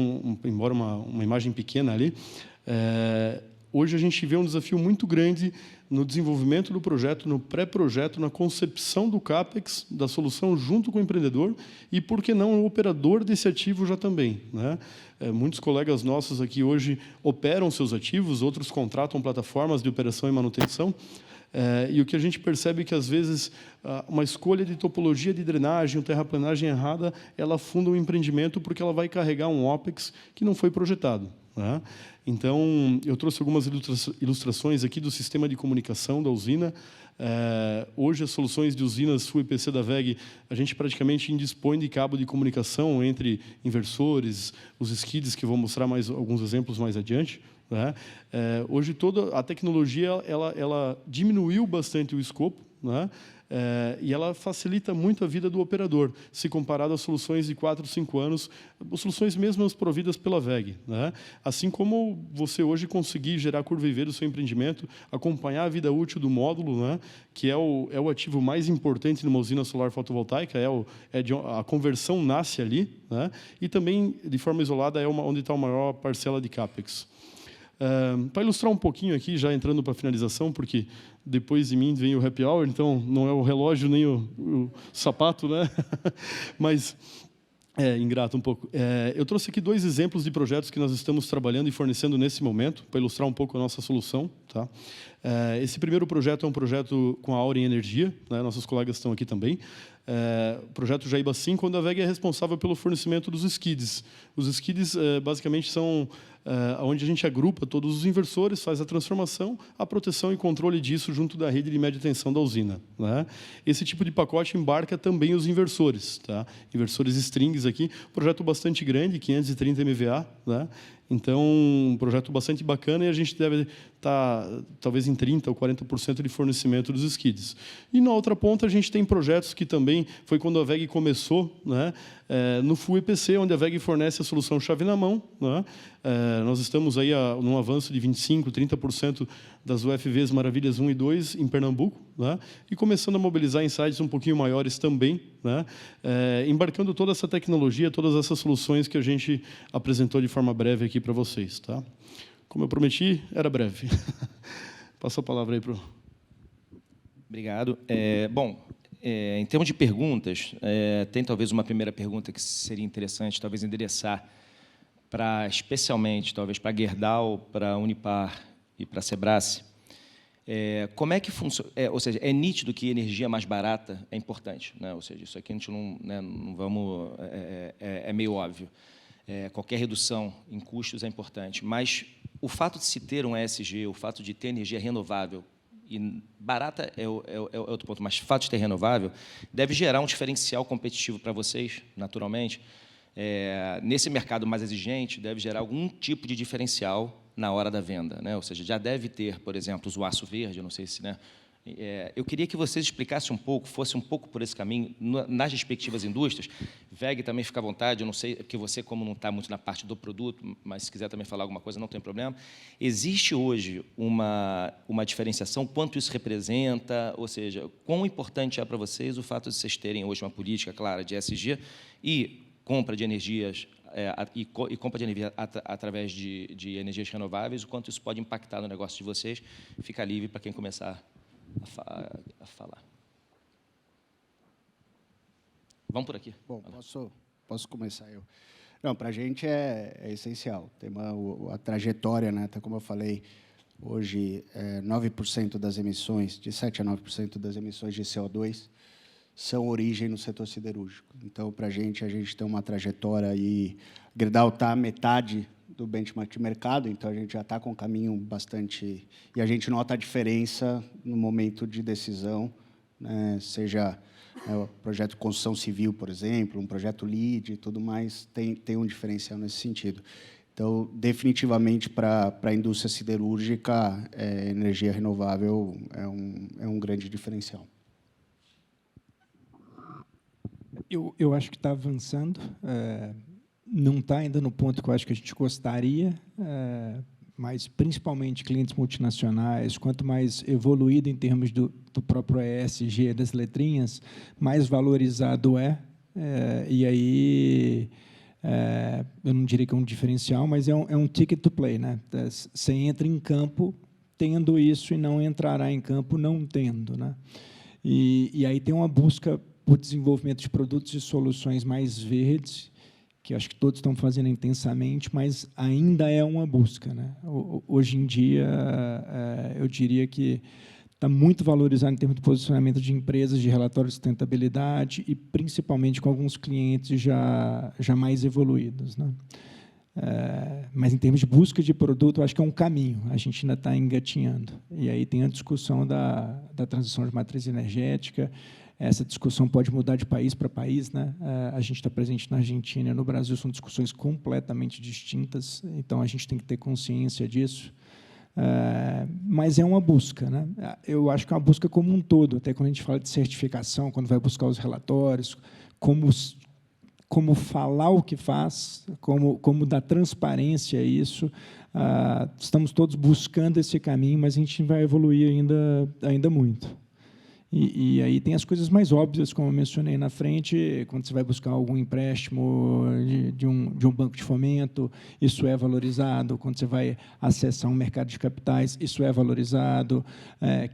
embora uma imagem pequena ali, hoje a gente vê um desafio muito grande no desenvolvimento do projeto, no pré-projeto, na concepção do CAPEX, da solução junto com o empreendedor e, por que não, o operador desse ativo já também. Né? Muitos colegas nossos aqui hoje operam seus ativos, outros contratam plataformas de operação e manutenção. E o que a gente percebe é que, às vezes, uma escolha de topologia de drenagem ou terraplenagem errada, ela afunda o empreendimento porque ela vai carregar um OPEX que não foi projetado. Né? Então, eu trouxe algumas ilustrações aqui do sistema de comunicação da usina. Hoje, as soluções de usinas Full IPC da WEG, a gente praticamente indispõe de cabo de comunicação entre inversores, os skids, que eu vou mostrar alguns exemplos mais adiante. Né? Hoje, toda a tecnologia ela diminuiu bastante o escopo, né? E ela facilita muito a vida do operador, se comparado às soluções de 4, 5 anos, as soluções mesmas providas pela WEG. Né? Assim como você hoje conseguir gerar curva IV do seu empreendimento, acompanhar a vida útil do módulo, né? Que é o ativo mais importante numa usina solar fotovoltaica, a conversão nasce ali, né? E também, de forma isolada, onde está a maior parcela de CAPEX. Para ilustrar um pouquinho aqui, já entrando para a finalização, porque depois de mim vem o happy hour, então não é o relógio nem o sapato, né? Mas ingrato um pouco. Eu trouxe aqui 2 exemplos de projetos que nós estamos trabalhando e fornecendo nesse momento, para ilustrar um pouco a nossa solução. Tá? Esse primeiro projeto é um projeto com a Auren Energia, né? Nossos colegas estão aqui também. O projeto Jaíba 5, onde a WEG é responsável pelo fornecimento dos skids. Os skids, basicamente, são onde a gente agrupa todos os inversores, faz a transformação, a proteção e controle disso junto da rede de média tensão da usina. Né? Esse tipo de pacote embarca também os inversores. Tá? Inversores strings aqui, projeto bastante grande, 530 MVA, né? Então, um projeto bastante bacana, e a gente deve estar, talvez, em 30% ou 40% de fornecimento dos skids. E, na outra ponta, a gente tem projetos que também foi quando a WEG começou, né, no Full EPC, onde a WEG fornece a solução chave na mão. Né? Nós estamos aí num avanço de 25%, 30% das UFVs Maravilhas 1 e 2 em Pernambuco, né? E começando a mobilizar em sites um pouquinho maiores também, né? Embarcando toda essa tecnologia, todas essas soluções que a gente apresentou de forma breve aqui para vocês. Tá? Como eu prometi, era breve. Passo a palavra aí para o... Obrigado. Em termos de perguntas, tem talvez uma primeira pergunta que seria interessante, talvez endereçar especialmente, talvez para a Gerdau, para a Unipar e para a Sebrae. Como é que funciona? Ou seja, é nítido que energia mais barata é importante, né? Ou seja, isso aqui a gente não vamos... É meio óbvio. Qualquer redução em custos é importante, mas o fato de se ter um ESG, o fato de ter energia renovável, e barata é outro ponto, mas o fato de ter renovável deve gerar um diferencial competitivo para vocês, naturalmente. Nesse mercado mais exigente, deve gerar algum tipo de diferencial na hora da venda, né? Ou seja, já deve ter, por exemplo, o aço verde, eu não sei se... Né? Eu queria que vocês explicassem um pouco, fosse um pouco por esse caminho, nas respectivas indústrias. WEG também fica à vontade, eu não sei, porque você, como não está muito na parte do produto, mas se quiser também falar alguma coisa, não tem problema. Existe hoje uma diferenciação, quanto isso representa, ou seja, quão importante é para vocês o fato de vocês terem hoje uma política clara de ESG e compra de energias, e compra de energia através de energias renováveis, o quanto isso pode impactar no negócio de vocês. Fica livre para quem começar a falar. Vamos por aqui. Bom, posso começar eu. Não, para a gente é essencial. Tem a trajetória, né? Até como eu falei, hoje 9% das emissões, de 7% a 9% das emissões de CO2 são origem no setor siderúrgico. Então, para a gente tem uma trajetória e Gerdau está à metade do benchmark de mercado, então a gente já está com um caminho bastante... E a gente nota a diferença no momento de decisão, né? Seja o projeto de construção civil, por exemplo, um projeto LEED e tudo mais, tem um diferencial nesse sentido. Então, definitivamente, para a indústria siderúrgica, energia renovável é um grande diferencial. Eu acho que está avançando. Não está ainda no ponto que eu acho que a gente gostaria, mas, principalmente, clientes multinacionais, quanto mais evoluído em termos do próprio ESG, das letrinhas, mais valorizado é. E aí, eu não diria que é um diferencial, mas é um ticket to play, né? Você entra em campo tendo isso e não entrará em campo não tendo, né? E aí tem uma busca por desenvolvimento de produtos e soluções mais verdes, que acho que todos estão fazendo intensamente, mas ainda é uma busca, né? Hoje em dia, eu diria que está muito valorizado em termos de posicionamento de empresas, de relatório de sustentabilidade e, principalmente, com alguns clientes já mais evoluídos, né? Mas, em termos de busca de produto, eu acho que é um caminho. A gente ainda está engatinhando. E aí tem a discussão da transição de matriz energética. Essa discussão pode mudar de país para país, né? A gente está presente na Argentina e no Brasil, são discussões completamente distintas, então a gente tem que ter consciência disso. Mas é uma busca, né? Eu acho que é uma busca como um todo, até quando a gente fala de certificação, quando vai buscar os relatórios, como falar o que faz, como dar transparência a isso. Estamos todos buscando esse caminho, mas a gente vai evoluir ainda muito. E aí tem as coisas mais óbvias, como eu mencionei na frente, quando você vai buscar algum empréstimo de um banco de fomento, isso é valorizado. Quando você vai acessar um mercado de capitais, isso é valorizado.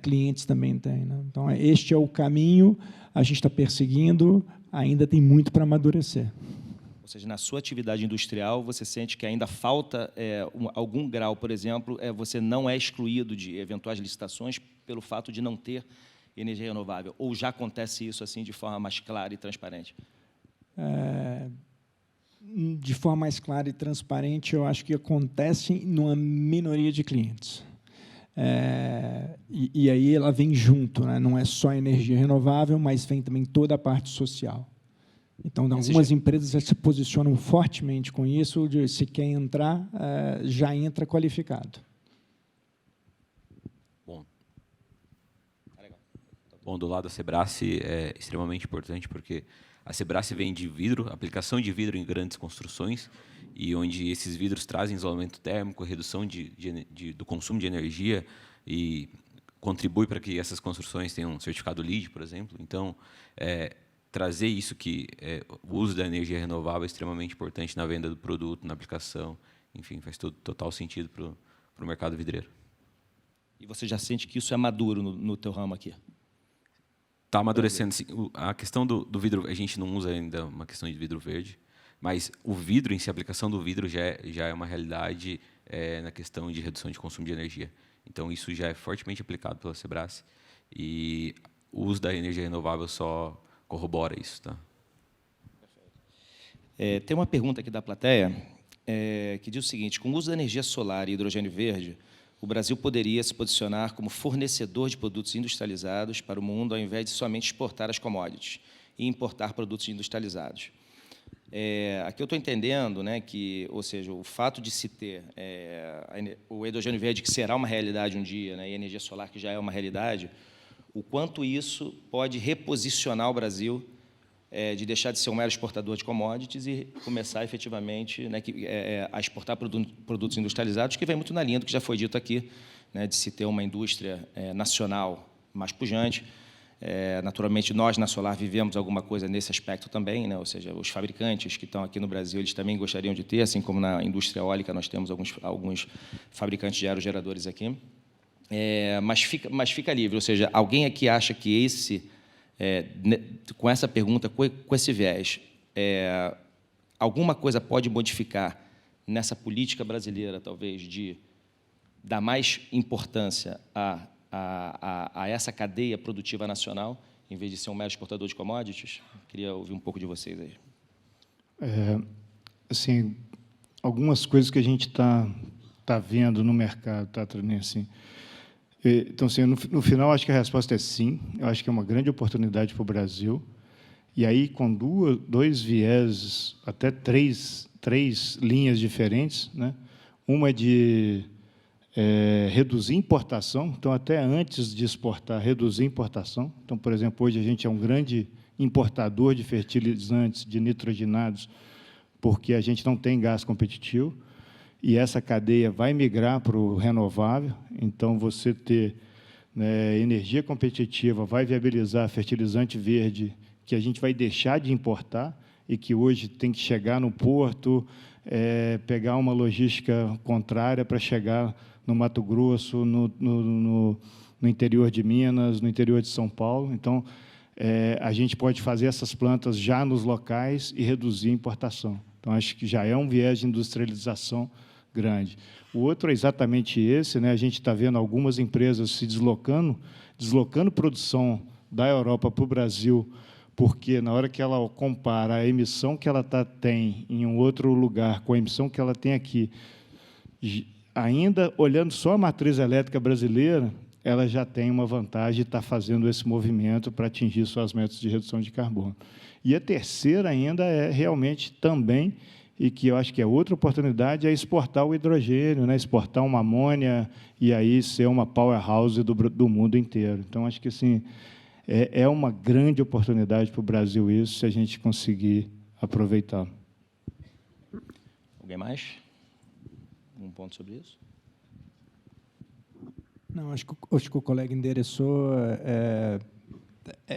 Clientes também têm, né? Então, este é o caminho, a gente está perseguindo, ainda tem muito para amadurecer. Ou seja, na sua atividade industrial, você sente que ainda falta algum grau, por exemplo, você não é excluído de eventuais licitações pelo fato de não ter energia renovável, ou já acontece isso assim de forma mais clara e transparente? De forma mais clara e transparente, eu acho que acontece numa minoria de clientes. E aí ela vem junto, né? Não é só energia renovável, mas vem também toda a parte social. Então, algumas empresas já se posicionam fortemente com isso, de se quer entrar, já entra qualificado. Bom, do lado da Sebrae é extremamente importante, porque a Sebrae vende vidro, aplicação de vidro em grandes construções, e onde esses vidros trazem isolamento térmico, redução do consumo de energia e contribui para que essas construções tenham um certificado LEED, por exemplo. Então, trazer isso o uso da energia renovável é extremamente importante na venda do produto, na aplicação, enfim, faz total sentido para o mercado vidreiro. E você já sente que isso é maduro no teu ramo aqui? Está amadurecendo. Sim. A questão do vidro, a gente não usa ainda uma questão de vidro verde, mas o vidro em si, a aplicação do vidro já é uma realidade na questão de redução de consumo de energia. Então, isso já é fortemente aplicado pela Sebrae, e o uso da energia renovável só corrobora isso. Tá? Tem uma pergunta aqui da plateia que diz o seguinte: com o uso da energia solar e hidrogênio verde, o Brasil poderia se posicionar como fornecedor de produtos industrializados para o mundo, ao invés de somente exportar as commodities e importar produtos industrializados. Aqui eu estou entendendo, né, que, ou seja, o fato de se ter o hidrogênio verde, que será uma realidade um dia, né, e a energia solar, que já é uma realidade, o quanto isso pode reposicionar o Brasil de deixar de ser um mero exportador de commodities e começar, efetivamente, né, a exportar produtos industrializados, que vem muito na linha do que já foi dito aqui, né, de se ter uma indústria nacional mais pujante. Naturalmente, nós, na Solar, vivemos alguma coisa nesse aspecto também, né, ou seja, os fabricantes que estão aqui no Brasil, eles também gostariam de ter, assim como na indústria eólica nós temos alguns fabricantes de aerogeradores aqui. Mas fica livre, ou seja, alguém aqui acha que com essa pergunta, com esse viés, alguma coisa pode modificar nessa política brasileira, talvez, de dar mais importância a essa cadeia produtiva nacional, em vez de ser um mero exportador de commodities? Queria ouvir um pouco de vocês aí. Assim, algumas coisas que a gente está vendo no mercado, Tranim, assim. Então, assim, no final, acho que a resposta é sim. Eu acho que é uma grande oportunidade para o Brasil. E aí, com dois vieses, até três linhas diferentes, né? Uma é de reduzir importação. Então, até antes de exportar, reduzir importação. Então, por exemplo, hoje a gente é um grande importador de fertilizantes, de nitrogenados, porque a gente não tem gás competitivo. E essa cadeia vai migrar para o renovável. Então, você ter, né, energia competitiva vai viabilizar fertilizante verde, que a gente vai deixar de importar e que hoje tem que chegar no porto, pegar uma logística contrária para chegar no Mato Grosso, no interior de Minas, no interior de São Paulo. Então, a gente pode fazer essas plantas já nos locais e reduzir a importação. Então, acho que já é um viés de industrialização grande. O outro é exatamente esse, né? A gente está vendo algumas empresas se deslocando produção da Europa para o Brasil, porque na hora que ela compara a emissão que ela tem em um outro lugar com a emissão que ela tem aqui, ainda olhando só a matriz elétrica brasileira, ela já tem uma vantagem de estar fazendo esse movimento para atingir suas metas de redução de carbono. E a terceira ainda é realmente também, e que eu acho que é outra oportunidade, é exportar o hidrogênio, né? Exportar uma amônia e aí ser uma powerhouse do mundo inteiro. Então, acho que assim, é uma grande oportunidade para o Brasil isso, se a gente conseguir aproveitar. Alguém mais? Um ponto sobre isso? Não, acho que o colega endereçou.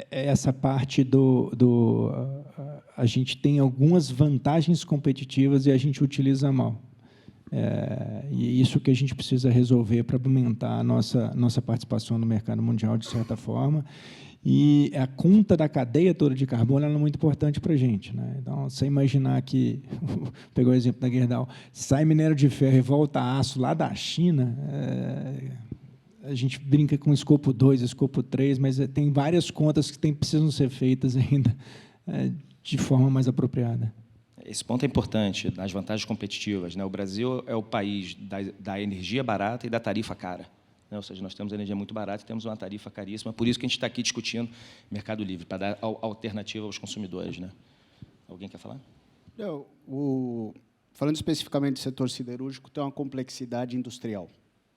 essa parte a gente tem algumas vantagens competitivas e a gente utiliza mal. E é isso que a gente precisa resolver para aumentar a nossa participação no mercado mundial, de certa forma. E a conta da cadeia toda de carbono ela é muito importante para a gente, né? Então, você imaginar que, pegou o exemplo da Gerdau, sai minério de ferro e volta aço lá da China, a gente brinca com escopo 2, escopo 3, mas tem várias contas que precisam ser feitas ainda de forma mais apropriada. Esse ponto é importante, das vantagens competitivas, né? O Brasil é o país da energia barata e da tarifa cara. Ou seja, nós temos energia muito barata e temos uma tarifa caríssima, por isso que a gente está aqui discutindo mercado livre, para dar alternativa aos consumidores, né? Alguém quer falar? Não, falando especificamente do setor siderúrgico, tem uma complexidade industrial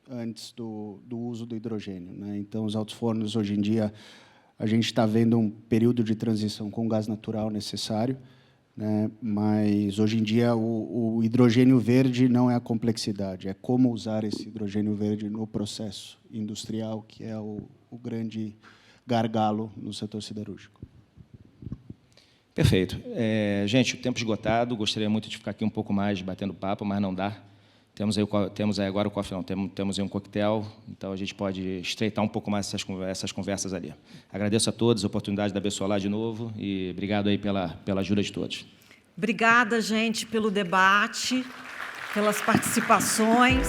antes do uso do hidrogênio, né? Então, os altos fornos, hoje em dia, a gente está vendo um período de transição com gás natural necessário, né? Mas, hoje em dia, o hidrogênio verde não é a complexidade, é como usar esse hidrogênio verde no processo industrial, que é o grande gargalo no setor siderúrgico. Perfeito. Gente, o tempo esgotado, gostaria muito de ficar aqui um pouco mais batendo papo, mas não dá. Temos aí agora o coffee, não, temos aí um coquetel, então a gente pode estreitar um pouco mais essas conversas ali. Agradeço a todos a oportunidade da Bessolar de novo e obrigado aí pela ajuda de todos. Obrigada, gente, pelo debate, pelas participações.